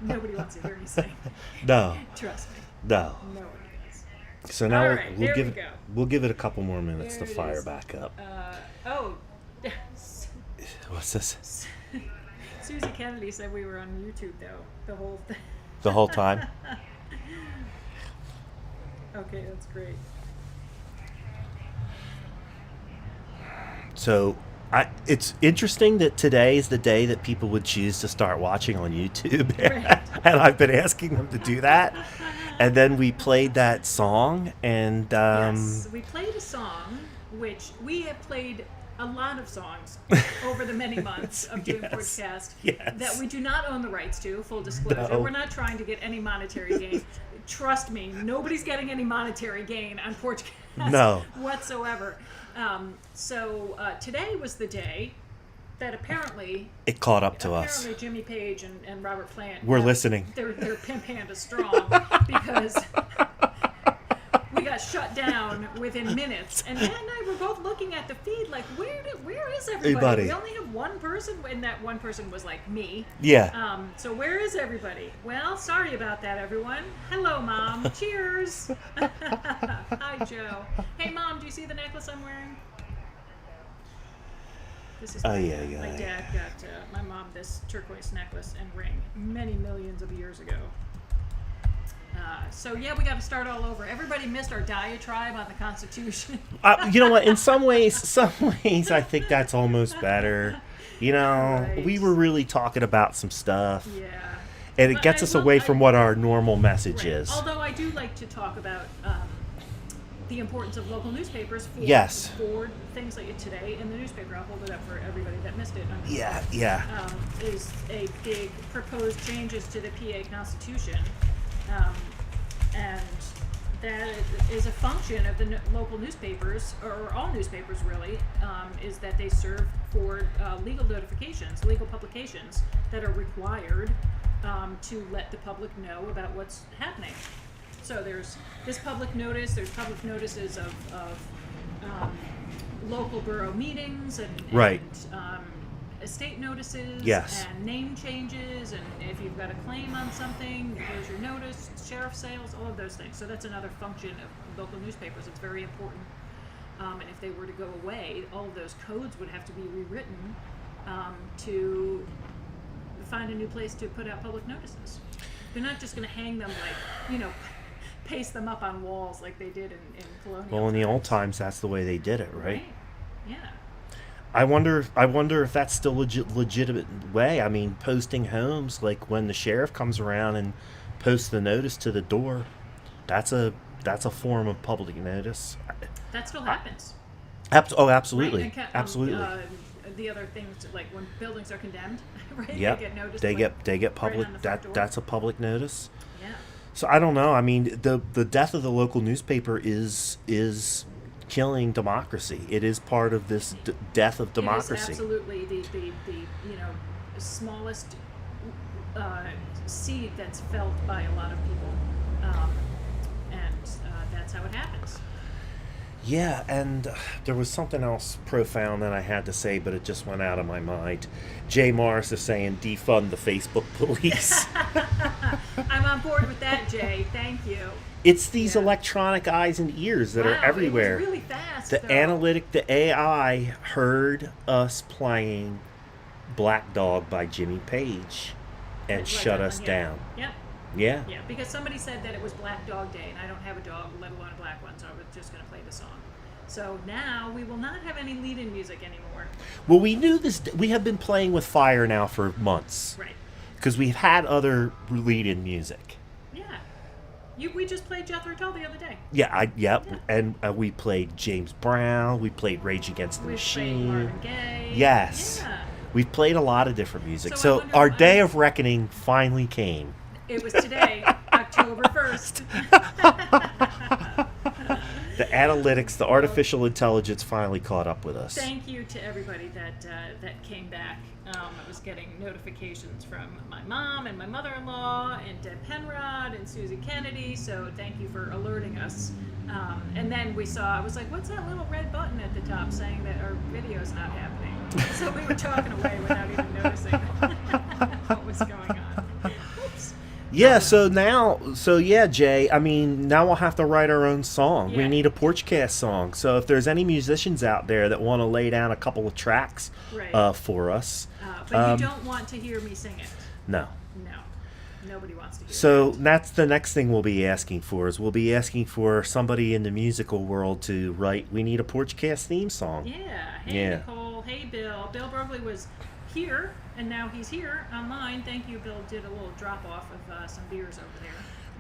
Nobody wants to hear me sing. No, Trust me. no. Nobody does. So now All right, there we go. we'll give it a couple more minutes There to it fire is. back up. Oh, What's this? Susie Kennedy said we were on YouTube though. The whole thing. The whole time? Okay, that's great. So, it's interesting that today is the day that people would choose to start watching on YouTube, Right. and I've been asking them to do that. And then we played that song, and Yes, we played a song, which we have played a lot of songs over the many months of doing Yes. Porchcast Yes. that we do not own the rights to, full disclosure. No. We're not trying to get any monetary gain. Trust me, nobody's getting any monetary gain on Porchcast No. whatsoever. Today was the day that apparently it caught up to us. apparently Jimmy Page and Robert Plant We're listening. They're Pimp Panda strong because we got shut down within minutes. And Matt and I were both looking at the feed like, where is everybody? Everybody. We only have one person, and that one person was like me. Yeah. So where is everybody? Well, sorry about that, everyone. Hello, Mom. Cheers. Hi, Joe. Hey, Mom, do you see the necklace I'm wearing? This is my dad got my mom this turquoise necklace and ring many millions of years ago. So yeah, we got to start all over. Everybody missed our diatribe on the Constitution. You know what? In some ways, I think that's almost better. You know, Right. we were really talking about some stuff, Yeah. and it But gets us away from what our normal message Right. is. Although I do like to talk about the importance of local newspapers for, Yes. for things like today in the newspaper. I'll hold it up for everybody that missed it. Yeah. Is a big proposed changes to the PA Constitution, and that is a function of the local newspapers, or all newspapers really, is that they serve for legal notifications, legal publications that are required to let the public know about what's happening. So there's this public notice, there's public notices of local borough meetings and Right. estate notices, Yes. and name changes, and if you've got a claim on something, here's your notice, sheriff's sales, all of those things. So that's another function of local newspapers. It's very important. And if they were to go away, all of those codes would have to be rewritten to find a new place to put out public notices. They're not just going to hang them paste them up on walls like they did in colonial Well, in the old times. times, that's the way they did it, right? Yeah. I wonder if that's still legitimate way. I mean, posting homes, like when the sheriff comes around and posts the notice to the door, that's a form of public notice. That still happens. Absolutely, Right, and absolutely. The other things, like when buildings are condemned, right? Yep. They get noticed. They get right public. on the front door. That's a public notice. Yeah. So I don't know. I mean, the death of the local newspaper is killing democracy. It is part of this death of democracy. It is absolutely the smallest seed that's felt by a lot of people, and that's how it happens. Yeah, and there was something else profound that I had to say, but it just went out of my mind. Jay Morris is saying defund the Facebook police. I'm on board with that, Jay. Thank you. It's these Yeah. electronic eyes and ears that Wow, are everywhere. It was really fast. The though. the AI heard us playing Black Dog by Jimmy Page and Right, shut that us one, yeah. down. Yep. Yeah. Yeah, because somebody said that it was Black Dog Day, and I don't have a dog, let alone a black one, so I was just going to play the song. So now we will not have any lead-in music anymore. Well, we knew this. We have been playing with fire now for months. Right. Because we've had other lead-in music. Yeah. We just played Jethro Tull the other day. Yeah, Yeah. And we played James Brown. We played Rage Against the We played Machine. Marvin Gaye. Yes. Yeah. We've played a lot of different music. So I So wonder our why- day of reckoning finally came. It was today, October 1st. The analytics, the artificial intelligence finally caught up with us. Thank you to everybody that came back. I was getting notifications from my mom and my mother-in-law and Deb Penrod and Susie Kennedy, so thank you for alerting us. And then I was like, what's that little red button at the top saying that our video's not happening? So we were talking away without even noticing what was going on. We'll Yeah, so Jay, I mean, now we'll have to write our own song. We Yeah. need a Porchcast song. So if there's any musicians out there that want to lay down a couple of tracks Right. for us, But you don't want to hear me sing it. no. No. Nobody wants to hear So that. that's the next thing we'll be asking for is we'll be asking for somebody in the musical world to write, we need a Porchcast theme song. Yeah. Hey, Yeah. Nicole. Hey, Bill. Bill Berkeley was here, and now he's here online. Thank you, Bill. Did a little drop off of some beers over there.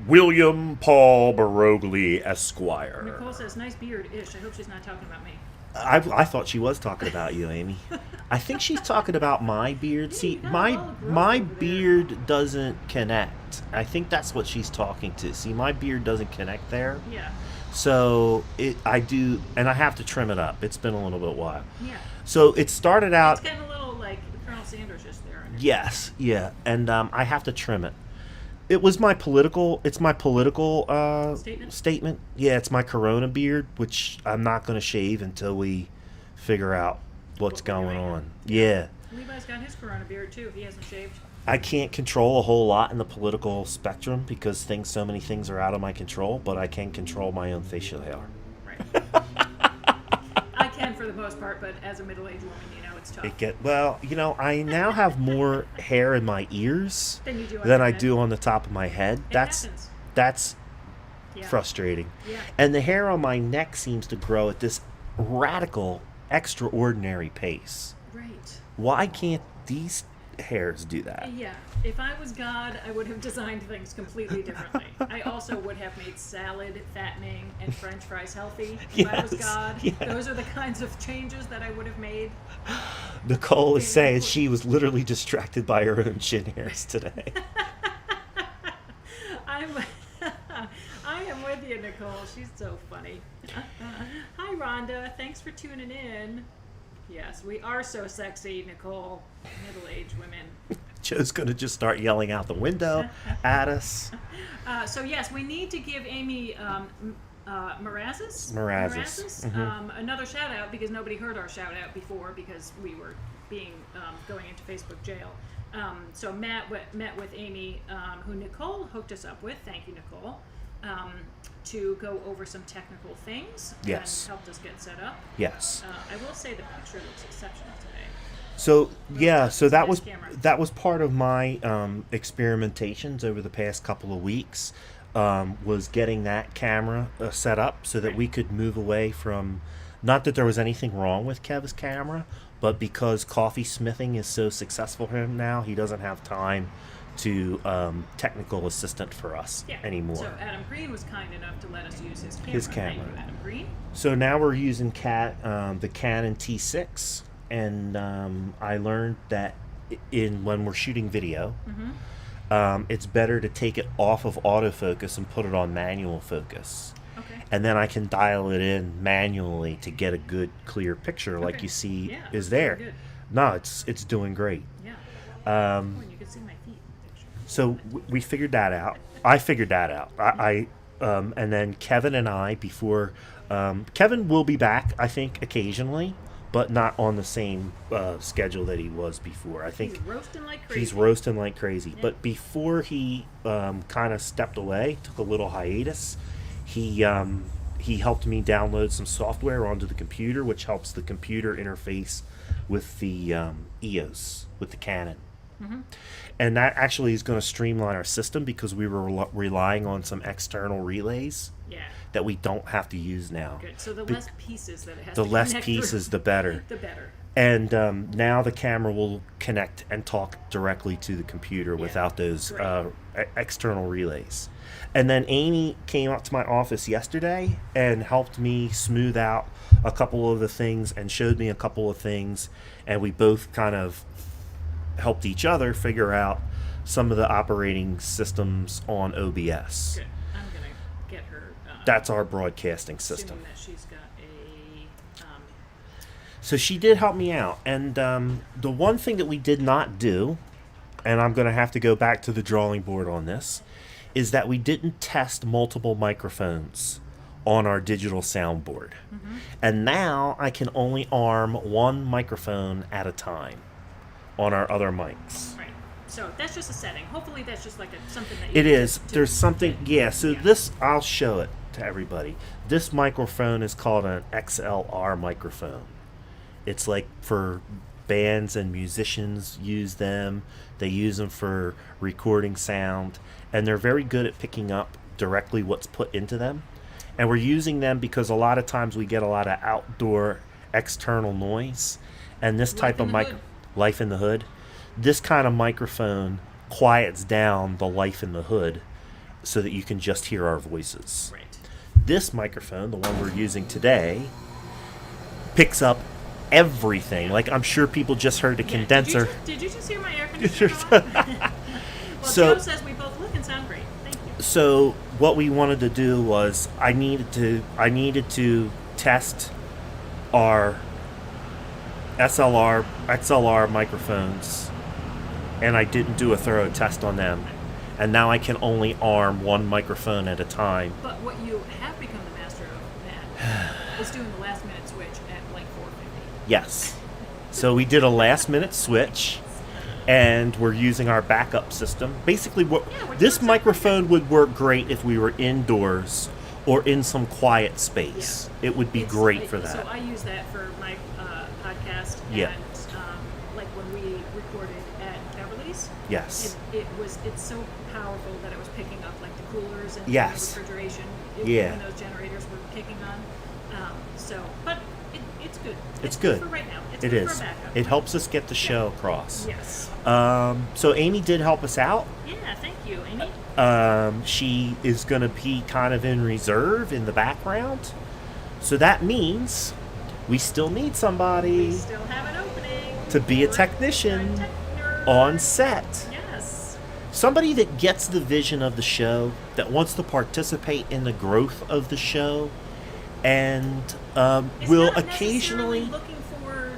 William Paul Barogli, Esquire. Nicole says, nice beard, ish. I hope she's not talking about me. I thought she was talking about you, Amy. I think she's talking about my beard. Yeah, See, you got a my lot of growth my over there. beard doesn't connect. I think that's what she's talking to. See, my beard doesn't connect there. Yeah. So I do, and I have to trim it up. It's been a little bit while. Yeah. So it started out. It's getting a little like Colonel Sanders just there. Yes, yeah, and I have to trim it. It's my political statement. Yeah, it's my Corona beard, which I'm not going to shave until we figure out what's What we're going doing. on. Yeah, Levi's got his Corona beard too. He hasn't shaved. I can't control a whole lot in the political spectrum because so many things are out of my control, but I can control my own facial hair. Right. I can for the most part, but as a middle-aged woman, it's tough. I now have more hair in my ears Than you do on than your I head. do on the top of my head. It That's happens. that's Yeah. frustrating. Yeah. And the hair on my neck seems to grow at this radical, extraordinary pace. Right. Why can't these hairs do that? Yeah. If I was God, I would have designed things completely differently. I also would have made salad fattening and French fries healthy. If I was Yes, God, yes. those are the kinds of changes that I would have made. Nicole is saying she was literally distracted by her own chin hairs today. I am with you, Nicole. She's so funny. Hi, Rhonda. Thanks for tuning in. Yes, we are so sexy, Nicole. Middle-aged women. Joe's going to just start yelling out the window at us. So yes, we need to give Amy Marazis another shout out because nobody heard our shout out before because we were going into Facebook jail. So Matt met with Amy, who Nicole hooked us up with. Thank you, Nicole. To go over some technical things Yes. and helped us get set up. Yes. I will say the picture looks exceptional today. So yeah, so that was Camera. part of my experimentations over the past couple of weeks. Was getting that camera set up so that we could move away from. Not that there was anything wrong with Kev's camera, but because coffee smithing is so successful for him now, he doesn't have time to technical assistant for us anymore. So Adam Green was kind enough to let us use his camera. His camera. Thank you, Adam Green. So now we're using the Canon T6, and I learned that when we're shooting video, it's better to take it off of autofocus and put it on manual focus. Okay. And then I can dial it in manually to get a good, clear picture like you see Yeah, is looks there. really good. No, it's doing great. Yeah. And you can see my feet in the picture. So we figured that out. I figured that out. And then Kevin and I, before Kevin will be back, I think, occasionally, but not on the same schedule that he was before. I think He's roasting like crazy. he's roasting like crazy. But before he kind of stepped away, took a little hiatus, he helped me download some software onto the computer, which helps the computer interface with the EOS, with the Canon. And that actually is going to streamline our system because we were relying on some external relays Yeah. that we don't have to use now. Good. So the less pieces that it has The to less connect pieces, through, the better. the better. And now the camera will connect and talk directly to the computer without those great. external relays. And then Amy came up to my office yesterday and helped me smooth out a couple of the things and showed me a couple of things. And we both kind of helped each other figure out some of the operating systems on OBS. Good. I'm gonna get her. That's our broadcasting system. Assuming that she's got a. So she did help me out. And the one thing that we did not do, and I'm going to have to go back to the drawing board on this, is that we didn't test multiple microphones on our digital soundboard. And now I can only arm one microphone at a time on our other mics. Right. So that's just a setting. Hopefully that's just like something that you It can is. just- There's something. Yeah. So Yeah. this, I'll show it to everybody. This microphone is called an XLR microphone. It's like for bands and musicians use them. They use them for recording sound, and they're very good at picking up directly what's put into them. And we're using them because a lot of times we get a lot of outdoor external noise, and this type of life in the hood. This kind of microphone quiets down the life in the hood so that you can just hear our voices. Right. This microphone, the one we're using today, picks up everything. Like, I'm sure people just heard the Yeah, condenser. Did you just hear my air conditioner on? Well, So- Joe says we both look and sound great. Thank you. So what we wanted to do was I needed to test our XLR microphones, and I didn't do a thorough test on them. And now I can only arm one microphone at a time. But what you have become the master of, Matt, is doing the last minute switch at like 4:50. Yes. So we did a last minute switch, and we're using our backup system. Basically, we're this doing microphone would work great if we were indoors or in some quiet space. Yeah. It would be great for that. So I use that for my podcast, Yeah. and like when we recorded at Beverly's, Yes. it's so powerful that it was picking up like the coolers and Yes. the refrigeration. Yeah. When those generators were kicking on. But it's good. It's good. For right now. It's It good for is. a backup. It helps us get the show across. Yes. So Amy did help us out. Yeah. Thank you, Amy. She is going to be kind of in reserve in the background. So that means we still need We somebody still have an opening to be a for technician tech nerd. on set. Yes. Somebody that gets the vision of the show, that wants to participate in the growth of the show, and It's will not occasionally, necessarily looking for,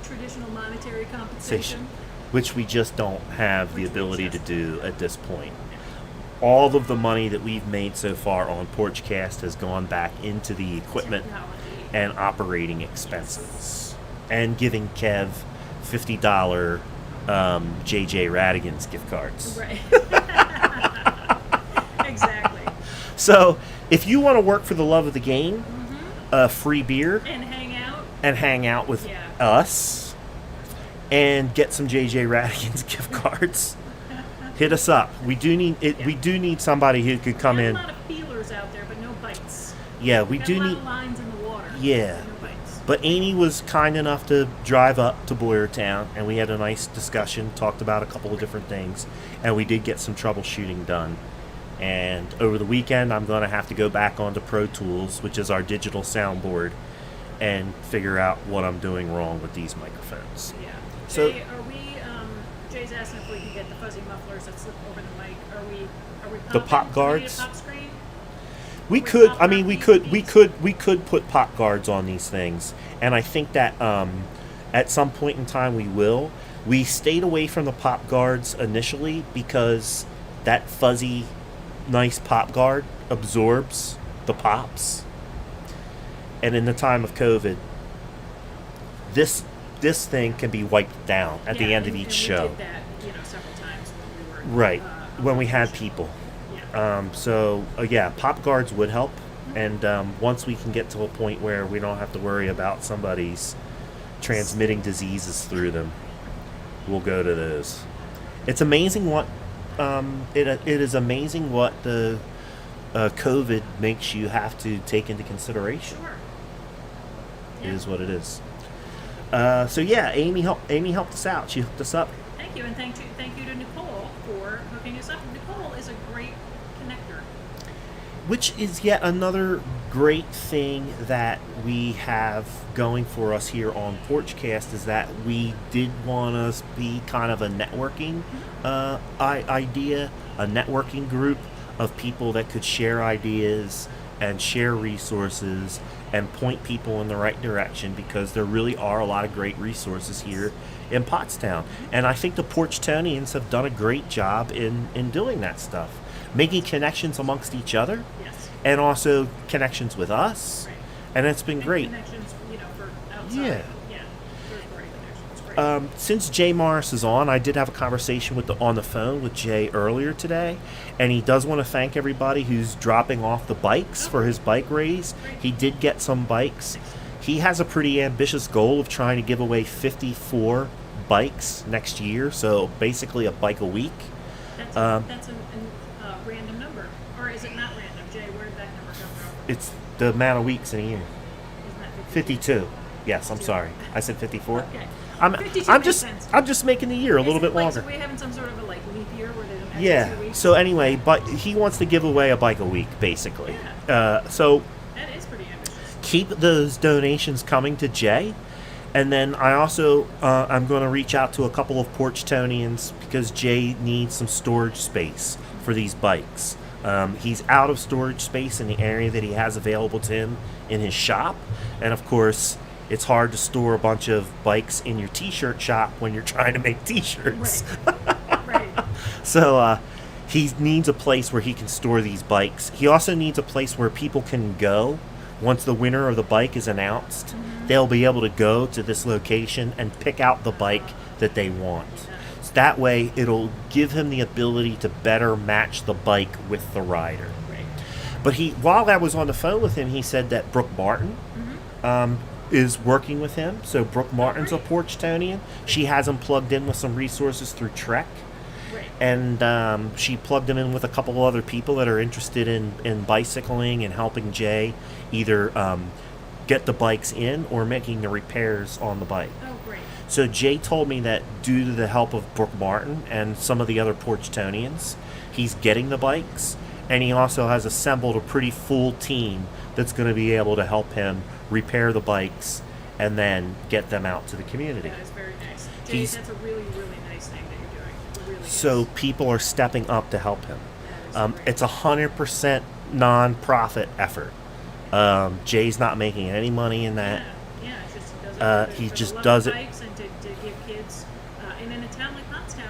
traditional monetary compensation. which we just don't have the ability to do at this point. All of the money that we've made so far on Porchcast has gone back into the equipment Technology. and operating expenses, and giving Kev $50 JJ Radigan's gift cards. Right. Exactly. So if you want to work for the love of the game, free beer, And hang out with Yeah. us, and get some JJ Radigan's gift cards, hit us up. We do need it. Yeah. We do need somebody who could come Got in. a lot of feelers out there, but no bites. Yeah, we Got do a lot need. of lines in the water. Yeah. but no bites. But Amy was kind enough to drive up to Boyertown, and we had a nice discussion, talked about a couple of different things, and we did get some troubleshooting done. And over the weekend, I'm going to have to go back onto Pro Tools, which is our digital soundboard, and figure out what I'm doing wrong with these microphones. Yeah. So- Jay, are we? Jay's asking if we can get the fuzzy mufflers that slip over the mic. Are we? The popping? pop Do we need a guards? pop screen? We We're could. not I mean, working we could put pop guards on these things, and I think that at some point in time we will. We stayed away from the pop guards initially because that fuzzy, nice pop guard absorbs the pops, and in the time of COVID, this thing can be wiped down at the Yeah, end of and each we show. did that, several times when we were Right, when we had people. Yeah. So yeah, pop guards would help, and once we can get to a point where we don't have to worry about somebody's transmitting diseases through them, we'll go to those. It's amazing what it is amazing what the COVID makes you have to take into consideration. Sure. It Yeah. is what it is. So yeah, Amy helped us out. She hooked us up. Thank you, and thank you to Nicole for hooking us up. Nicole is a great connector. Which is yet another great thing that we have going for us here on Porchcast, is that we did want to be kind of a networking idea, a networking group of people that could share ideas and share resources and point people in the right direction, because there really are a lot of great resources here in Pottstown. And I think the Porchtownians have done a great job in doing that stuff, making connections amongst each other, Yes. and also connections with us, Right. and it's been And great. connections, for outside. Yeah. Yeah. Third party connections. Great. Since Jay Morris is on, I did have a conversation on the phone with Jay earlier today, and he does want to thank everybody who's dropping off the bikes for his bike raise. He did get some bikes. He has a pretty ambitious goal of trying to give away 54 bikes next year, so basically a bike a week. That's a random number, or is it not random? Jay, where did that number come from? It's the amount of weeks in a year. Isn't that 52. Yes, I'm sorry. I said 54. Okay. I'm 52 I'm makes just sense. I'm just making the year a little bit longer. So we're having some sort of a leap year where they don't have 2 Yeah. weeks? So anyway, but he wants to give away a bike a week, basically. So That is pretty ambitious. keep those donations coming to Jay, and then I also I'm going to reach out to a couple of Porchtownians because Jay needs some storage space for these bikes. He's out of storage space in the area that he has available to him in his shop, and of course, it's hard to store a bunch of bikes in your t-shirt shop when you're trying to make t-shirts. Right. So he needs a place where he can store these bikes. He also needs a place where people can go once the winner of the bike is announced. Mm-hmm. They'll be able to go to this location and pick out the bike that they want. So that way, it'll give him the ability to better match the bike with the rider. Right. But while I was on the phone with him, he said that Brooke Martin is working with him. So Brooke Martin's a Porchtownian. She has him plugged in with some resources through Trek. Right. And she plugged him in with a couple of other people that are interested in bicycling and helping Jay either get the bikes in or making the repairs on the bike. Oh, great. So Jay told me that due to the help of Brooke Martin and some of the other Porchtownians, he's getting the bikes, and he also has assembled a pretty full team that's going to be able to help him repair the bikes and then get them out to the community. That is very nice. Jay, that's a really, really nice thing that you're doing. It really So is. people are stepping up to help him. That is great. It's 100% non-profit effort. Jay's not making any money in that. Yeah, it's just he for just the love does of it- bikes and to give kids, and in a town like Pottstown,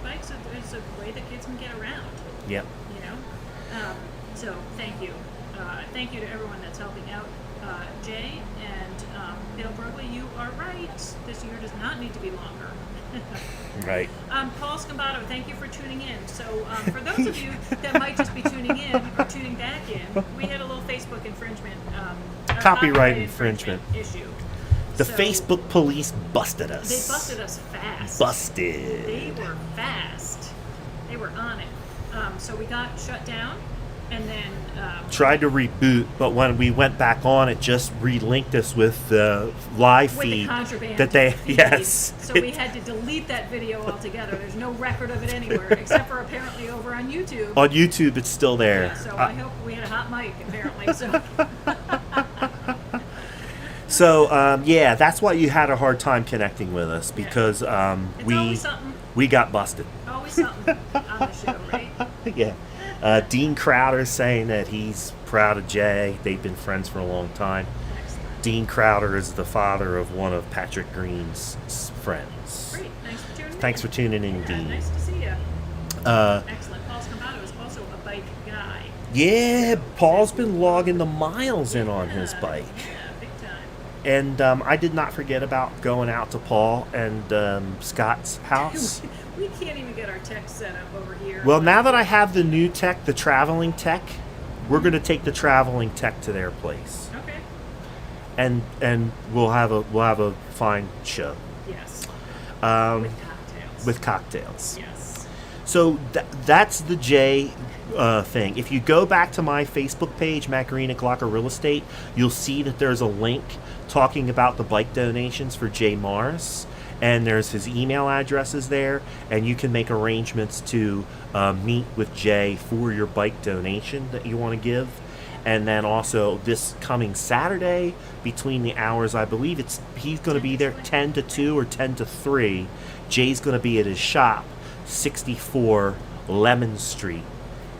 bikes is a way that kids can get around. Yep. So thank you. Thank you to everyone that's helping out Jay and Bill Broglie. You are right. This year does not need to be longer. Right. Paul Scambato, thank you for tuning in. So for those of you that might just be tuning in or tuning back in, we had a little Facebook infringement, a Copyright infringement issue. The So Facebook police busted us. They busted us fast. Busted. They were fast. They were on it. So we got shut down, and then Tried to reboot, but when we went back on, it just relinked us with the live with the feed contraband that they feed. yes. So we had to delete that video altogether. There's no record of it anywhere except for apparently over on YouTube. On YouTube, it's still there. Yeah, so I hope we had a hot mic apparently. So Yeah, that's why you had a hard time connecting with us because it's always something. we got busted. Always something on the show, right? Yeah. Dean Crowder's saying that he's proud of Jay. They've been friends for a long time. Excellent. Dean Crowder is the father of one of Patrick Green's friends. Great. Thanks for tuning in. Thanks for tuning in, Yeah, Dean. nice to see you. Excellent. Paul Scambato is also a bike guy. Yeah, Paul's been logging the miles in on his bike. Yeah, big time. And I did not forget about going out to Paul and Scott's house. We can't even get our tech set up over here. Well, now that I have the new tech, the traveling tech, we're going to take the traveling tech to their place, Okay. and we'll have a fine show Yes. um, With cocktails. with cocktails. Yes. So that's the J thing. If you go back to my Facebook page, Macarena Glocker Real Estate, you'll see that there's a link talking about the bike donations for Jay Morris. And there's his email addresses there, and you can make arrangements to meet with Jay for your bike donation that you want to give. And then also this coming Saturday, between the hours, I believe he's going to be there 10 to 2 or 10 to 3. Jay's going to be at his shop, 64 Lemon Street,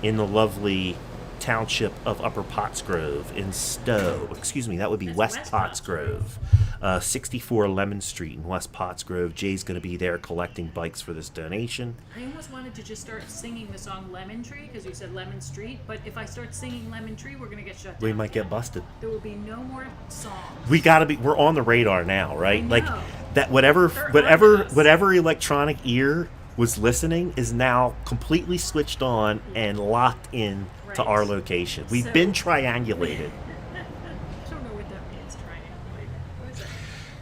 in the lovely Township of Upper Pottsgrove in Stowe. Excuse me, that would be That's West West Pottsgrove. 64 Lemon Street in West Pottsgrove. Jay's going to be there collecting bikes for this donation. I almost wanted to just start singing the song Lemon Tree because you said Lemon Street, but if I start singing Lemon Tree, we're going to get shut down. We might get busted. There will be no more songs. We got to be. We're on the radar now, right? I know. Like that. Whatever They're on us. electronic ear was listening is now completely switched on and locked in to Right. our location. We've So- been triangulated. I don't know what that means, triangulate. What is that?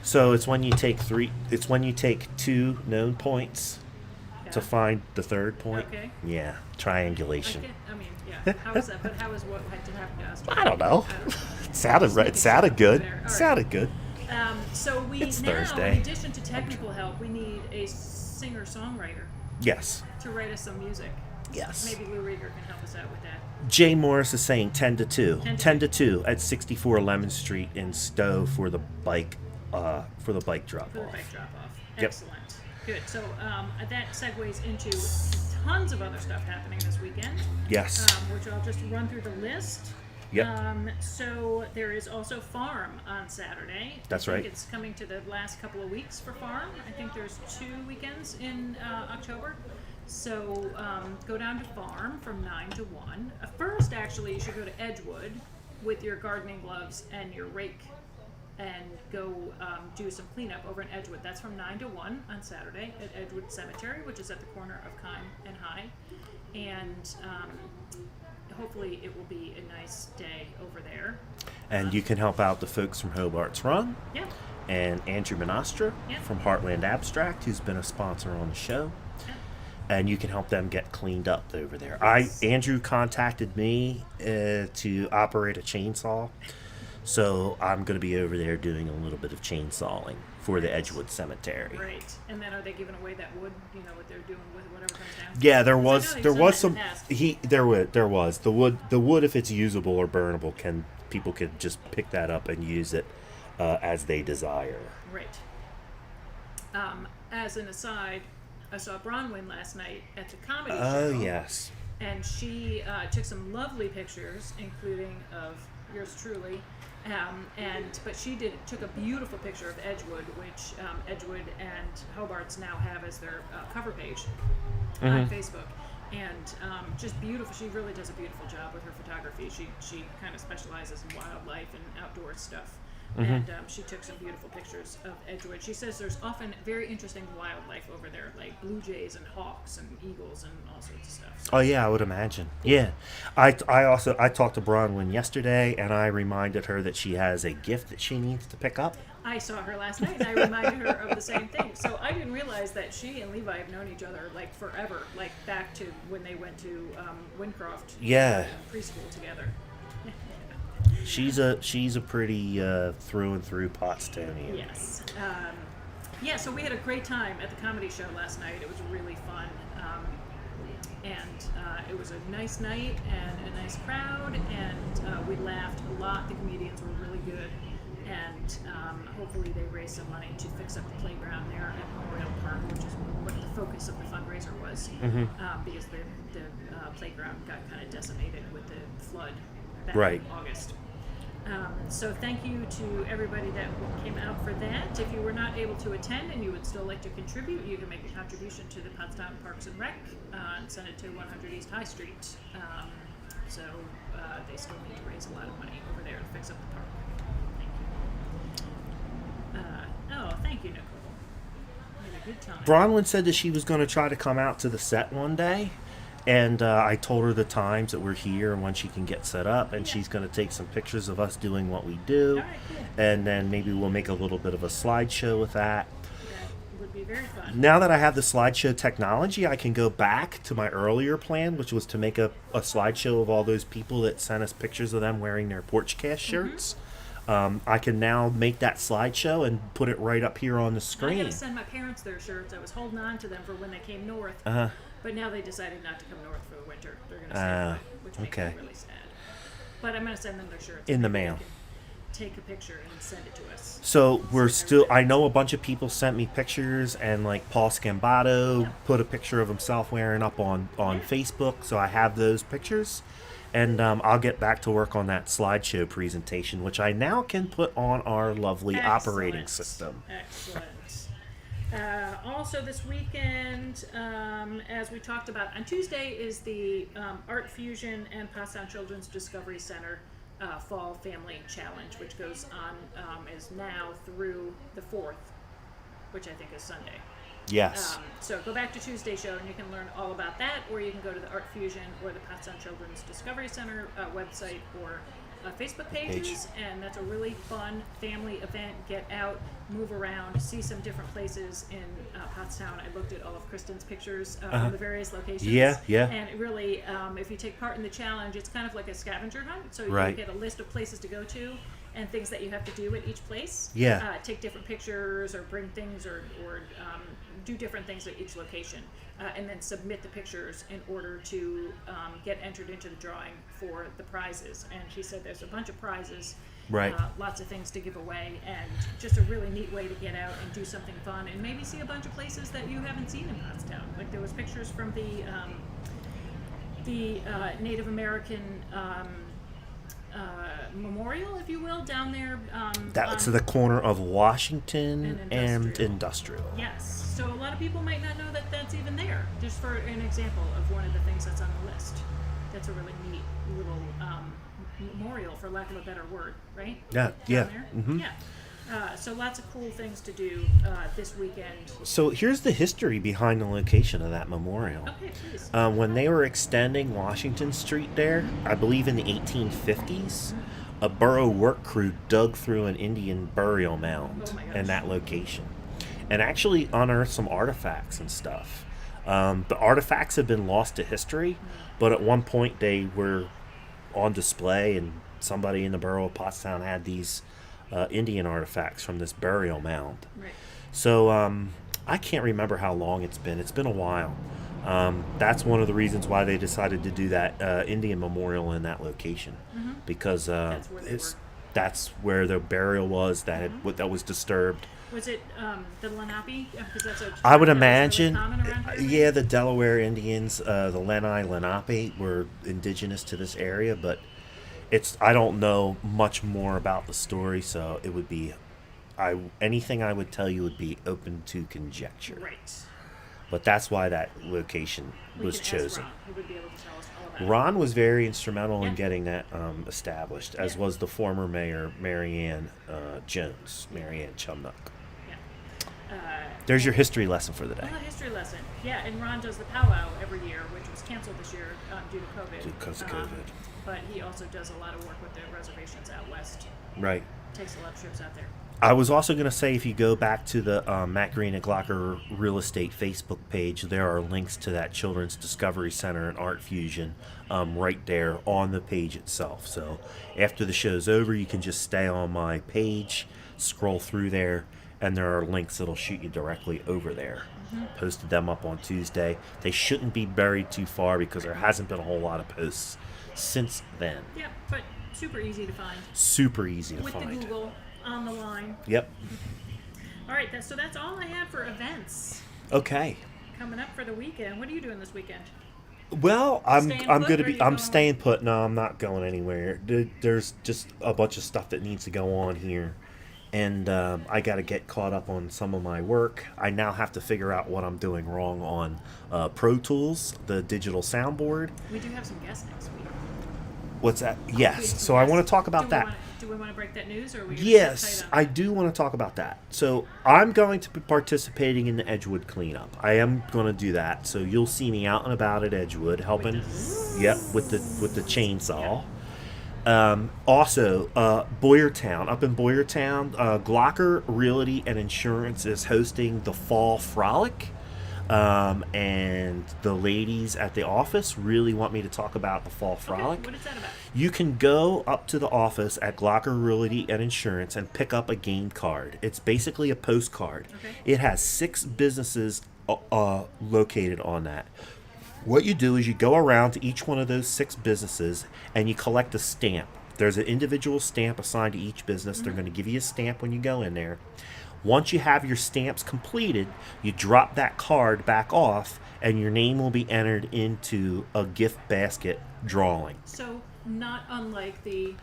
So it's when you take three. It's when you take two known points to Yeah. find the third point. Okay. Yeah, triangulation. I mean, yeah. How is that? But how is what had to happen to us? I don't know. I don't know. It sounded right. It Just sounded making sure good. over there. It All sounded right. good. So we It's now, Thursday. in addition to technical help, we need a singer-songwriter Yes. to write us some music. Yes. Maybe Lou Rieger can help us out with that. Jay Morris is saying 10 to 2. 10 to 10 to 2 at 64 Lemon Street in Stowe for the bike drop For the off. bike drop-off. Yep. Excellent. Good. So that segues into tons of other stuff happening this weekend, Yes. which I'll just run through the list. Yep. So there is also Farm on Saturday. That's I think right. it's coming to the last couple of weeks for Farm. I think there's 2 weekends in October. So go down to Farm from 9 to 1. First, actually, you should go to Edgewood with your gardening gloves and your rake and go do some cleanup over in Edgewood. That's from 9 to 1 on Saturday at Edgewood Cemetery, which is at the corner of Kime and High. And hopefully it will be a nice day over there. And you can help out the folks from Hobart's Run Yeah. and Andrew Monastra Yeah. from Heartland Abstract, who's been a sponsor on the show. Yeah. And you can help them get cleaned up over there. Yes. Andrew contacted me to operate a chainsaw, so I'm going to be over there doing a little bit of chainsawing for the Edgewood Cemetery. Great. And then are they giving away that wood? You know what they're doing with whatever comes down? Yeah, there 'Cause I was know they've there done was that in some the past. there was the wood if it's usable or burnable people could just pick that up and use it as they desire. Right. As an aside, I saw Bronwyn last night at the comedy Oh show. yes. And she took some lovely pictures, including of yours truly. But she took a beautiful picture of Edgewood, which Edgewood and Hobart's now have as their cover page on Facebook. And just beautiful. She really does a beautiful job with her photography. She kind of specializes in wildlife and outdoor stuff. And she took some beautiful pictures of Edgewood. She says there's often very interesting wildlife over there, like blue jays and hawks and eagles and all sorts of stuff. So, Oh yeah, I would imagine. Yeah, I talked to Bronwyn yesterday, and I reminded her that she has a gift that she needs to pick up. I saw her last night, and I reminded her of the same thing. So I didn't realize that she and Levi have known each other like forever, like back to when they went to Wincroft Yeah. preschool together. She's a pretty through and through Pottstonian. Yes. Yeah, so we had a great time at the comedy show last night. It was really fun. It was a nice night and a nice crowd, and we laughed a lot. The comedians were really good. And hopefully they raised some money to fix up the playground there at Memorial Park, which is what the focus of the fundraiser was, because the playground got kind of decimated with the flood back Right. in August. So thank you to everybody that came out for that. If you were not able to attend and you would still like to contribute, you can make a contribution to the Pottstown Parks and Rec and send it to 100 East High Street. So they still need to raise a lot of money over there to fix up the park. Thank you, Nicole. We had a good time. Bronwyn said that she was going to try to come out to the set one day, and I told her the times that we're here and when she can get set up, and she's going to take some pictures of us doing what we do, All right, cool. and then maybe we'll make a little bit of a slideshow with that. That would be very fun. Now that I have the slideshow technology, I can go back to my earlier plan, which was to make a slideshow of all those people that sent us pictures of them wearing their Porchcast shirts. I can now make that slideshow and put it right up here on the I screen. got to send my parents their shirts. I was holding on to them for when they came north, but now they decided not to come north for the winter. They're going to stay put, which makes okay. me really sad. But I'm going to send them their shirts In the Maybe they mail. take a picture and send it to us. So we're still. I know a bunch of people sent me pictures, and like Paul Scambato Yeah. put a picture of himself wearing up on Yeah. Facebook. So I have those pictures, and I'll get back to work on that slideshow presentation, which I now can put on our lovely operating Excellent. system. Excellent. Also this weekend, as we talked about, on Tuesday is the Art Fusion and Pottstown Children's Discovery Center Fall Family Challenge, which goes on, is now through the 4th, which I think is Sunday. Yes. So go back to Tuesday's show and you can learn all about that, or you can go to the Art Fusion or the Pottstown Children's Discovery Center website or Facebook pages, and that's a really fun family event. Get out, move around, see some different places in Pottstown. I looked at all of Kristen's pictures from the various locations. Yeah. And it really, if you take part in the challenge, it's kind of like a scavenger hunt. So you Right. get a list of places to go to and things that you have to do at each place. Yeah. Take different pictures or bring things or do different things at each location. And then submit the pictures in order to get entered into the drawing for the prizes. And she said there's a bunch of prizes, Right. Lots of things to give away, and just a really neat way to get out and do something fun and maybe see a bunch of places that you haven't seen in Pottstown. Like there was pictures from the Native American memorial, if you will, down there. That's the corner of Washington And and Industrial. Yes. So a lot of people might not know that that's even there. Just for an example of one of the things that's on the list. That's a really neat little memorial, for lack of a better word, right? Yeah. Down Yeah. there? Mm-hmm. Yeah. So lots of cool things to do this weekend. So here's the history behind the location of that memorial. Okay, please. When they were extending Washington Street there, I believe in the 1850s, a borough work crew dug through an Indian burial mound Oh my gosh. in that location and actually unearthed some artifacts and stuff. The artifacts have been lost to history, but at one point they were on display, and somebody in the borough of Pottstown had these Indian artifacts from this burial mound. Right. So I can't remember how long it's been. It's been a while. That's one of the reasons why they decided to do that Indian memorial in that location, because That's where they were. that's where the burial was that was disturbed. Was it the Lenape? Because that's a I would term that was imagine, really common around here, yeah, the Delaware Indians, the Lenape were indigenous to this area, but I don't know much more about the story, so it would be, anything I would tell you would be open to conjecture. Right. But that's why that location We was can ask chosen. Ron, who would be able to tell us all about it. Ron was very instrumental in Yeah. getting that established, as Yeah. was the former mayor, Marianne Jones, Marianne Chumnock. Yeah. There's your history lesson for the day. Well, a history lesson. Yeah, and Ron does the powwow every year, which was canceled this year due to COVID. Because of COVID. But he also does a lot of work with the reservations out west. Right. Takes a lot of trips out there. I was also going to say, if you go back to the Matt Green at Glocker Real Estate Facebook page, there are links to that Children's Discovery Center and Art Fusion right there on the page itself. So after the show's over, you can just stay on my page, scroll through there, and there are links that'll shoot you directly over there. Posted them up on Tuesday. They shouldn't be buried too far because there hasn't been a whole lot of posts since then. Yeah, but super easy to find. Super easy to With find. the Google on the line. Yep. All right, so that's all I had for events Okay. coming up for the weekend. What are you doing this weekend? Well, I'm Staying I'm put, gonna or be you I'm going? staying put. No, I'm not going anywhere. There's just a bunch of stuff that needs to go on here, and I got to get caught up on some of my work. I now have to figure out what I'm doing wrong on Pro Tools, the digital soundboard. We do have some guests next week. What's that? We have Yes. some So I want guests. to talk about that. Do we want to break that news, or are we gonna Yes, sit tight I on that? do want to talk about that. So I'm going to be participating in the Edgewood cleanup. I am going to do that. So you'll see me out and about at Edgewood helping. Yep, with the chainsaw. Also, Boyertown, up in Boyertown, Glocker Realty and Insurance is hosting the Fall Frolic. And the ladies at the office really want me to talk about the Fall Frolic. Okay, what is that about? You can go up to the office at Glocker Realty and Insurance and pick up a game card. It's basically a postcard. Okay. It has 6 businesses located on that. What you do is you go around to each one of those 6 businesses and you collect a stamp. There's an individual stamp assigned to each business. They're going to give you a stamp when you go in there. Once you have your stamps completed, you drop that card back off, and your name will be entered into a gift basket drawing. So not unlike the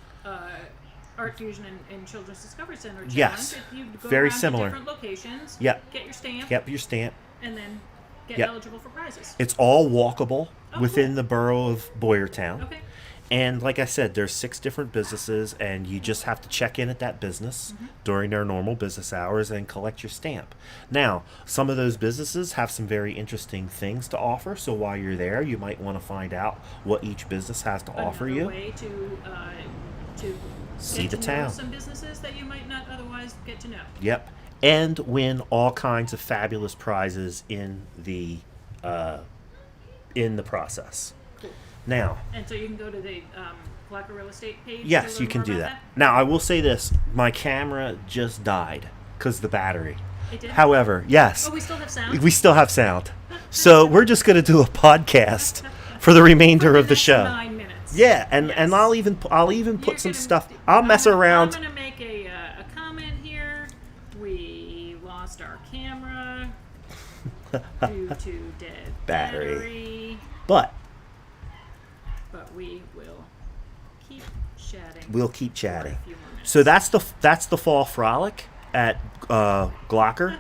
Art Fusion and Children's Discovery Center challenge. Yes, If you go very around similar. To different locations. Yep. Get your stamp. Yep, your stamp. And then get Yep. eligible for prizes. It's all walkable within cool. the borough of Boyertown. Okay. And like I said, there's 6 different businesses, and you just have to check in at that business during their normal business hours and collect your stamp. Now, some of those businesses have some very interesting things to offer, so while you're there, you might want to find out what each business has to offer Another you. way to See get the to town. know some businesses that you might not otherwise get to know. Yep. And win all kinds of fabulous prizes in the process. Cool. Now, And so you can go to the Glocker Real Estate page. yes, to you learn can more do about that. Now, I will say this. My camera just died because the battery. It did? However, yes, Oh, we still have sound? we still have sound. So we're just going to do a podcast for the remainder of the next show. 9 minutes. Yeah, and Yes. I'll even You're put some gonna- stuff. I'll mess around. I'm going to make a comment here. We lost our camera due to dead Battery. But we will keep chatting. we'll keep for chatting. a few more minutes. So that's the fall frolic at Glocker,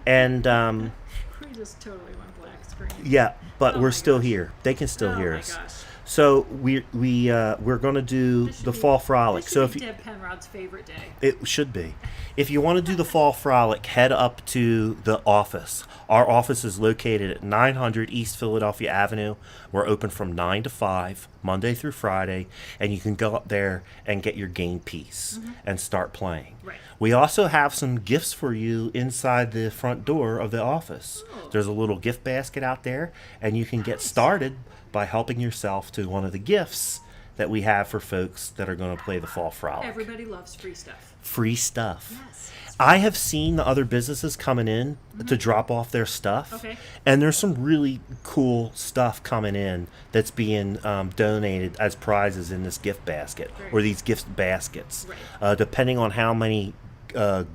and We just totally went black screen. yeah, but Oh we're my still gosh. here. They can still Oh hear my us. gosh. So we're going to do This should the be- fall frolic. This So should if be you, Deb Penrod's favorite day. it should be. If you want to do the fall frolic, head up to the office. Our office is located at 900 East Philadelphia Avenue. We're open from 9 to 5, Monday through Friday, and you can go up there and get your game piece and start playing. Right. We also have some gifts for you inside the front door of the office. Oh. There's a little gift basket out there, and you can get started by helping yourself to one of the gifts that we have for folks that are going to play the fall frolic. Everybody loves free stuff. Free stuff. Yes. I have seen the other businesses coming in to drop off their stuff. Okay. And there's some really cool stuff coming in that's being donated as prizes in this gift basket Very or these gift baskets. Right. Depending on how many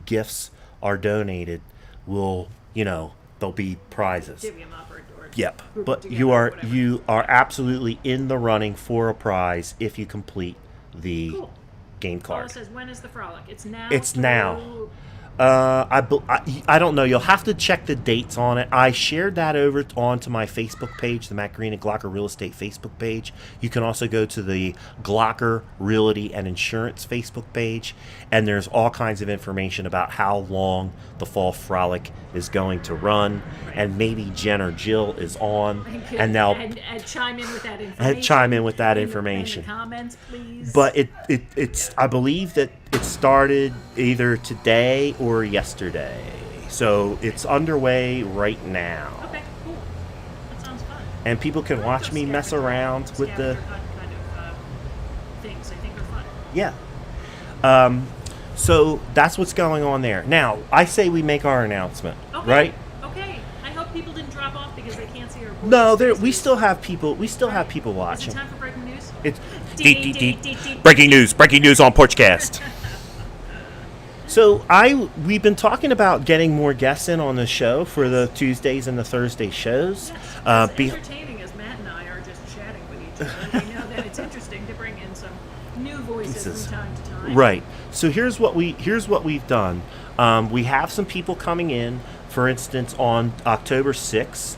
gifts are donated, there'll be prizes. Divvy 'em up or Yep. group But them you together or are whatever. you are absolutely in the running for a prize if you complete the Cool. game Paula card. says, when is the frolic? It's now. It's now. through- I don't know. You'll have to check the dates on it. I shared that over onto my Facebook page, the Matt Green and Glocker Real Estate Facebook page. You can also go to the Glocker Realty and Insurance Facebook page, and there's all kinds of information about how long the Fall Frolic is going to run, and maybe Jen or Jill is on, and they'll and chime in with that information. chime in with that in the information. comments, please. But it's I believe that it started either today or yesterday. So it's underway right now. Okay, cool. That sounds fun. And people can I like watch those me mess scavenger- around with the scavenger hunt kind of things. I think are fun. yeah. So that's what's going on there. Now, I say we make our announcement, Okay. right? Okay. I hope people didn't drop off because they can't see our voices. No, we still have people. We still have people Is it watching. time for breaking news? It's Dee, dee, dee, dee. breaking news on Porchcast. So we've been talking about getting more guests in on the show for the Tuesdays and the Thursday shows. Yes. Uh, As be- entertaining as Matt and I are just chatting with each other, we know that it's interesting to bring in some new voices Voices. from time to time. Right. So here's what we've done. We have some people coming in. For instance, on October 6th,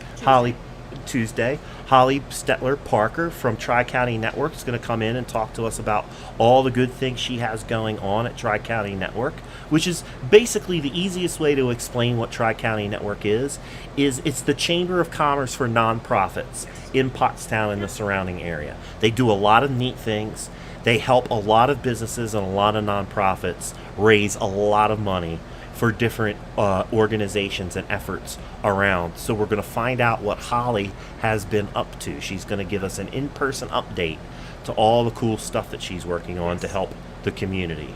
Tuesday, Holly Stetler Parker from Tri-County Network is going to come in and talk to us about all the good things she has going on at Tri-County Network, which is basically the easiest way to explain what Tri-County Network is it's the Chamber of Commerce for nonprofits in Pottstown and the surrounding area. They do a lot of neat things. They help a lot of businesses and a lot of nonprofits raise a lot of money for different organizations and efforts around. So we're going to find out what Holly has been up to. She's going to give us an in-person update to all the cool stuff that she's working on to help the community.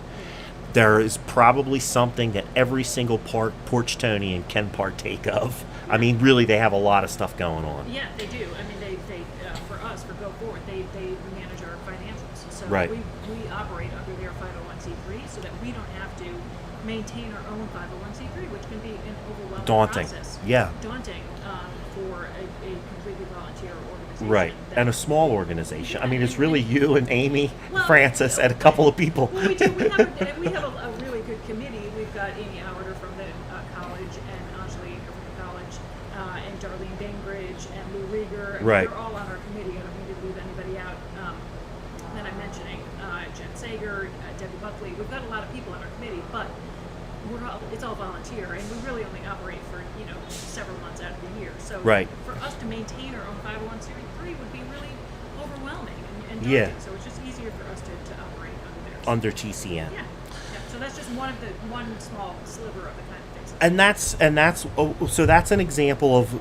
There is probably something that every single Porchtonian can partake of. I mean, really, they have a lot of stuff going on. Yeah, they do. I mean, they for us for go forward. They manage our financials, so Right. we operate under their 501c3, so that we don't have to maintain our own 501c3, which can be an overwhelming Daunting. process. Yeah. Daunting for a completely volunteer organization. Right. that- And a small organization. I mean, it's and- really you and Amy, Well, Francis, and a couple of people. Well, we do. We have a really good committee. We've got Amy Howarder from the college, and Anjali from the college, and Darlene Bainbridge, and Lou Rieger. And Right. They're all on our committee. I don't mean to leave anybody out. That I'm mentioning, Jen Sager, Debbie Buckley. We've got a lot of people on our committee, but it's all volunteer, and we really only operate for several months out of the year. So Right. for us to maintain our own 501c3 would be really overwhelming and daunting. Yeah. So it's just easier for us to operate under theirs. Under TCN. Yeah. So that's just one small sliver of the kind of things. So that's an example of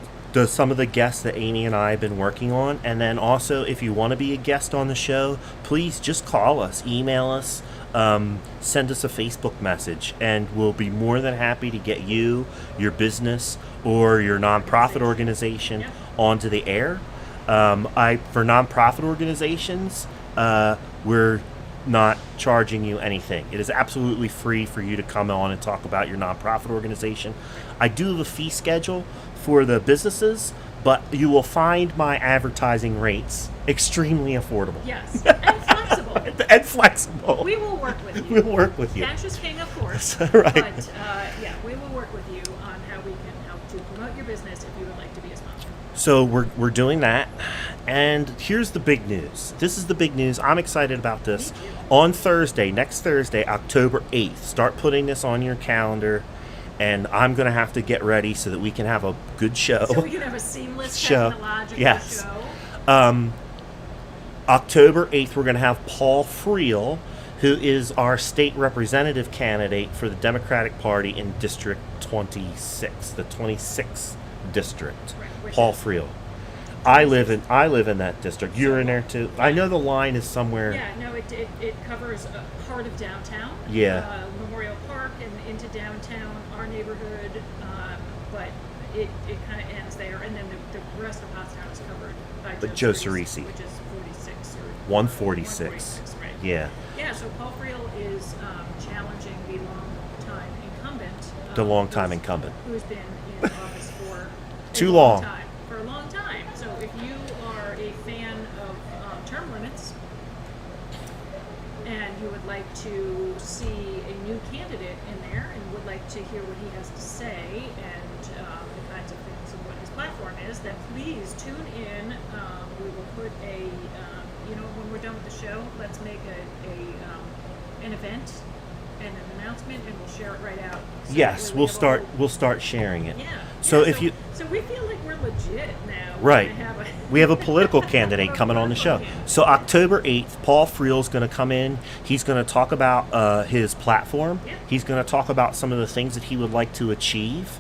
some of the guests that Amy and I have been working on. And then also, if you want to be a guest on the show, please just call us, email us, send us a Facebook message, and we'll be more than happy to get you, your business, or your nonprofit organization Yeah. onto the air. For nonprofit organizations, we're not charging you anything. It is absolutely free for you to come on and talk about your nonprofit organization. I do have a fee schedule for the businesses, but you will find my advertising rates extremely affordable. Yes, and flexible. And flexible. We will work with you. We'll work with you. Cash is king, of course. Right. But we will work with you on how we can help to promote your business if you would like to be a sponsor. So we're doing that. And here's the big news. This is the big news. I'm excited about this. Me too. On Thursday, next Thursday, October 8th, start putting this on your calendar. And I'm going to have to get ready so that we can have a good show. So we can have a seamless Show. technological Yes. show. October 8th, we're going to have Paul Friel, who is our state representative candidate for the Democratic Party in District 26, the 26th district. Right, which Paul is- Friel. I live in that district. You're in there too. I know the line is somewhere. Yeah, no, it covers a part of downtown. Yeah. Memorial Park and into downtown, our neighborhood, but it kind of ends there, and then the rest of Pottstown is covered by Joe Cerisi, Cerisi. which is 46 or 146. right? Yeah. Yeah. So Paul Friel is challenging the long-time incumbent. The long-time incumbent. who's been in office for Too a long. time. For a long time. So if you are a fan of term limits and you would like to see a new candidate in there and would like to hear what he has to say and the kinds of things and what his platform is, then please tune in. We will put when we're done with the show, let's make an event and an announcement, and we'll share it right out. So Yes, that way we we'll have a start. whole- We'll start sharing it. Yeah. So yeah, if you so we feel like we're legit now. Right. We have a political candidate coming on the show. So October 8th, Paul Friel's going to come in. He's going to talk about his platform. Yeah. He's going to talk about some of the things that he would like to achieve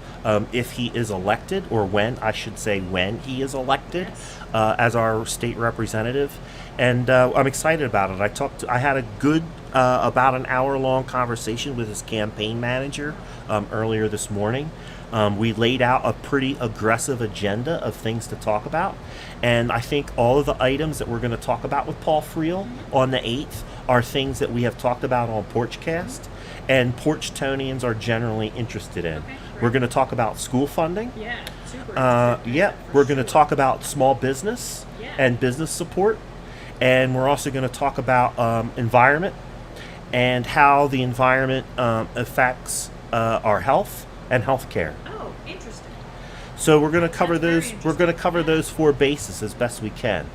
if he is elected, or when he is elected Yes. as our state representative. And I'm excited about it. I had a good about an hour-long conversation with his campaign manager earlier this morning. We laid out a pretty aggressive agenda of things to talk about, and I think all of the items that we're going to talk about with Paul Friel on the 8th are things that we have talked about on Porchcast, and Porchtonians are generally interested in. Okay, We're great. going to talk about school funding. Yeah, super. interested in Yeah, that, for we're going to sure. talk about small business Yeah. and business support, and we're also going to talk about environment and how the environment affects our health and healthcare. Oh, interesting. So we're going to cover That's very those. We're going to interesting. cover Yeah. those four bases as best we can.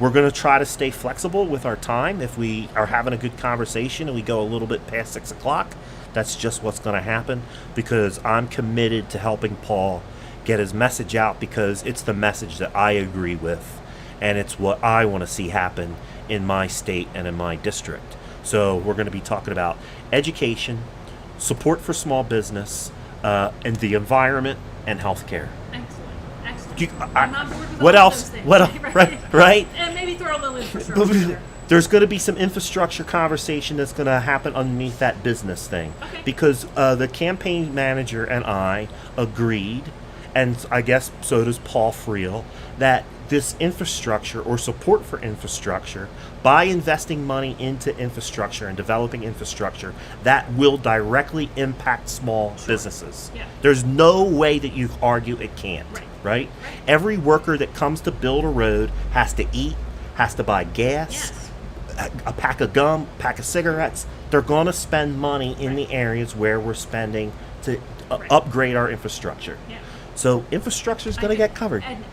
We're going to try to stay flexible with our time. If we are having a good conversation and we go a little bit past 6 o'clock, that's just what's going to happen, because I'm committed to helping Paul get his message out, because it's the message that I agree with, and it's what I want to see happen in my state and in my district. So we're going to be talking about education, support for small business, and the environment and healthcare. Excellent. I'm on board with What all of else? those things. What else? Right? And maybe throw a little infrastructure there. There's going to be some infrastructure conversation that's going to happen underneath that business thing. Okay. Because the campaign manager and I agreed, and I guess so does Paul Friel, that this infrastructure or support for infrastructure by investing money into infrastructure and developing infrastructure that will directly impact small businesses. Yeah. There's no way that you argue it can't, Right. right? Every worker that comes to build a road has to eat, has to buy gas, a pack of gum, pack of cigarettes. They're going to spend money in the areas where we're spending to upgrade our infrastructure. Yeah. So infrastructure is going to get covered. And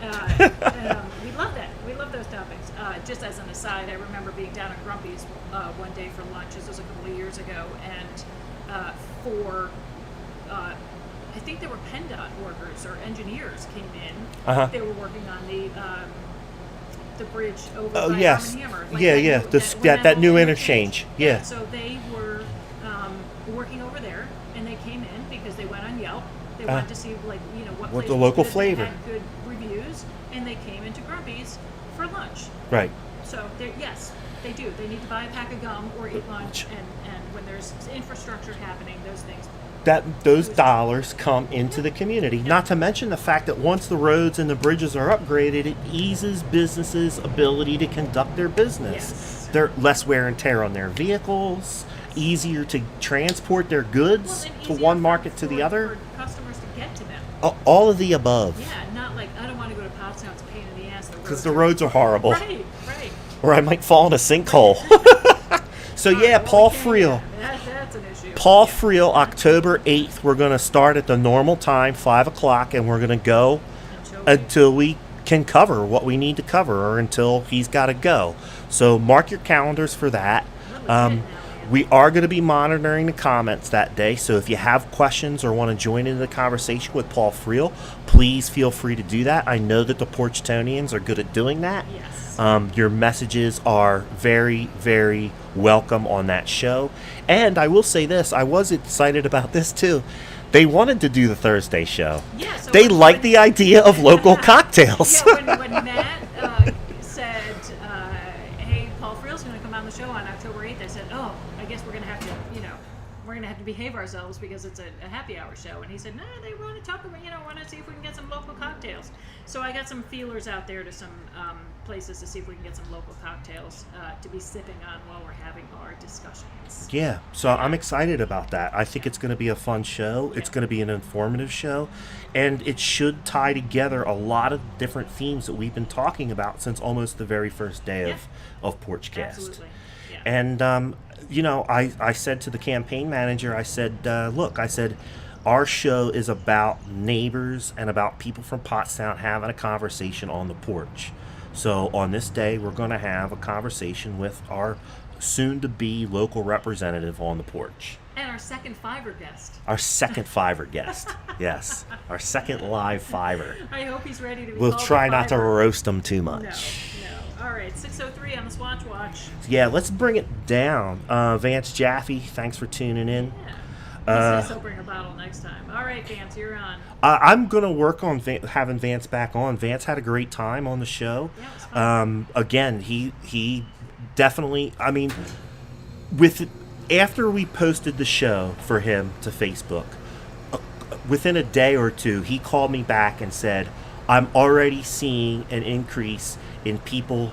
we love that. We love those topics. Just as an aside, I remember being down at Grumpy's one day for lunch. This was a couple of years ago, and I think there were PennDOT workers or engineers came in. Uh-huh. They were working on the bridge over Oh, by yes. Arm and Hammer. Yeah. That new interchange. Yeah. So they were working over there, and they came in because they went on Yelp. They wanted to see, like, what What place the was local good, flavor. They had good reviews, and they came into Grumpy's for lunch. Right. So yes, they do. They need to buy a pack of gum or eat lunch, and when there's infrastructure happening, those things. Those dollars come into the community. Not to mention the fact that once the roads and the bridges are upgraded, it eases businesses' ability to conduct their business. Yes. They're less wear and tear on their vehicles, easier to transport their goods and to easier one market to the for other. customers to get to them. All of the above. Yeah, not like, I don't want to go to Pottstown, it's a pain in the ass. Because the roads are horrible. Right. Or I might fall in a sinkhole. So yeah, Paul Friel. That's an issue. Paul Friel, October 8th, we're going to start at the normal time, 5 o'clock, and we're going to go until we can cover what we need to cover or until he's got to go. So mark your calendars for that. We are going to be monitoring the comments that day, so if you have questions or want to join in the conversation with Paul Friel, please feel free to do that. I know that the Porchtonians are good at doing that. Yes. Your messages are very, very welcome on that show. And I will say this, I was excited about this too. They wanted to do the Thursday show. Yeah, so they liked the idea of local cocktails. Yeah, when Matt said, hey, Paul Friel's going to come on the show on October 8th, I said, oh, I guess we're going to have to, we're going to have to behave ourselves because it's a happy hour show. And he said, no, they want to talk about, want to see if we can get some local cocktails. So I got some feelers out there to some places to see if we can get some local cocktails to be sipping on while we're having our discussions. Yeah, so I'm excited about that. I think it's going to be a fun show. It's going to be an informative show. And it should tie together a lot of different themes that we've been talking about since almost the very first day of Porchcast. Absolutely. Yeah. And, I said to the campaign manager, I said, look, our show is about neighbors and about people from Pottstown having a conversation on the porch. So on this day, we're going to have a conversation with our soon-to-be local representative on the porch. And our second Fiverr guest. Our second Fiverr guest. Yes. Our second live Fiverr. I hope he's ready to be We'll called try a not to Fiverr. roast him too much. No. All right, 6:03 on the Swatch Watch. Yeah, let's bring it down. Vance Jaffe, thanks for tuning in. Yeah. He says he'll bring a bottle next time. All right, Vance, you're on. I'm going to work on having Vance back on. Vance had a great time on the show. Yeah, it was fun. Again, he definitely, after we posted the show for him to Facebook, within a day or two, he called me back and said, I'm already seeing an increase in people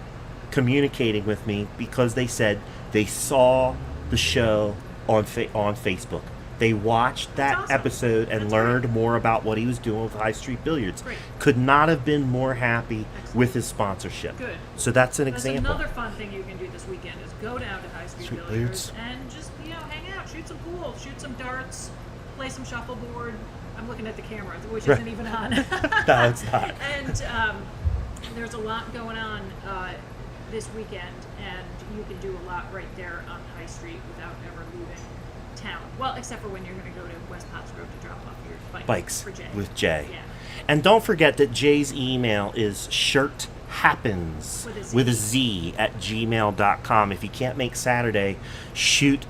communicating with me because they said they saw the show on Facebook. They watched that awesome. Episode and That's learned great. more about what he was doing with High Street Billiards. Great. Could not have been more happy Excellent. with his sponsorship. Good. So that's an That's example. another fun thing you can do this weekend is go down to High Street Street Billiards Billiards. and just, hang out, shoot some pool, shoot some darts, play some shuffleboard. I'm looking at the camera, which isn't even on. No, it's not. And there's a lot going on this weekend, and you can do a lot right there on High Street without ever leaving town. Well, except for when you're going to go to West Pottsgrove to drop off your Bikes for Jay. with Jay. Yeah. And don't forget that Jay's email is shirthappens With a Z at gmail.com. If you can't make Saturday, shoot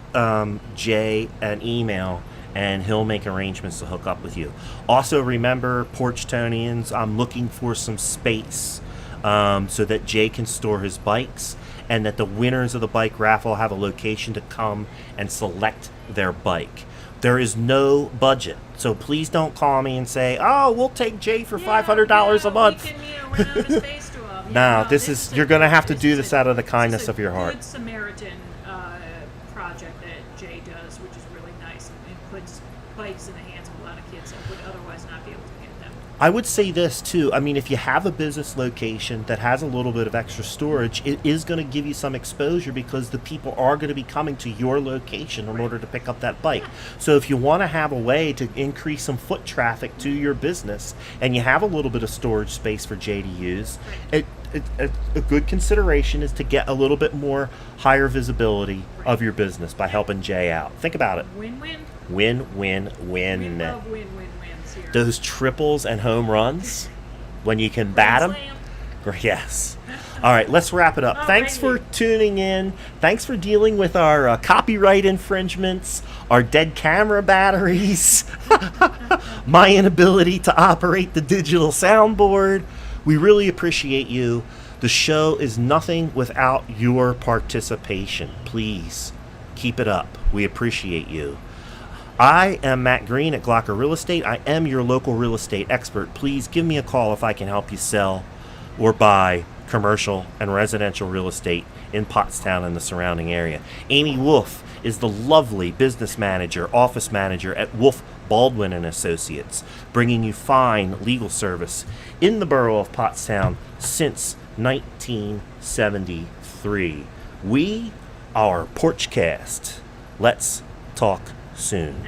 Jay an email and he'll make arrangements to hook up with you. Also remember, Porchtonians, I'm looking for some space so that Jay can store his bikes and that the winners of the bike raffle have a location to come and select their bike. There is no budget, so please don't call me and say, "Oh, we'll take Jay for $500 a month." We can, rent out a space to him. No, this is you're going to have to do this out of the kindness of your heart. Good Samaritan project that Jay does, which is really nice, and puts bikes in the hands of a lot of kids that would otherwise not be able to get them. I would say this too. I mean, if you have a business location that has a little bit of extra storage, it is going to give you some exposure because the people are going to be coming to your location in order to pick up that bike. So if you want to have a way to increase some foot traffic to your business and you have a little bit of storage space for Jay to use, a good consideration is to get a little bit more higher visibility of your business by helping Jay out. Think about it. Win-win. Win-win-win. We love win-win-wins here. Those triples and home runs when you can bat them. Yes. All right, let's wrap it up. Thanks for tuning in. Thanks for dealing with our copyright infringements, our dead camera batteries, my inability to operate the digital soundboard. We really appreciate you. The show is nothing without your participation. Please keep it up. We appreciate you. I am Matt Green at Glocker Real Estate. I am your local real estate expert. Please give me a call if I can help you sell or buy commercial and residential real estate in Pottstown and the surrounding area. Amy Wolf is the lovely business manager, office manager at Wolf Baldwin and Associates, bringing you fine legal service in the borough of Pottstown since 1973. We are Porchcast. Let's talk soon.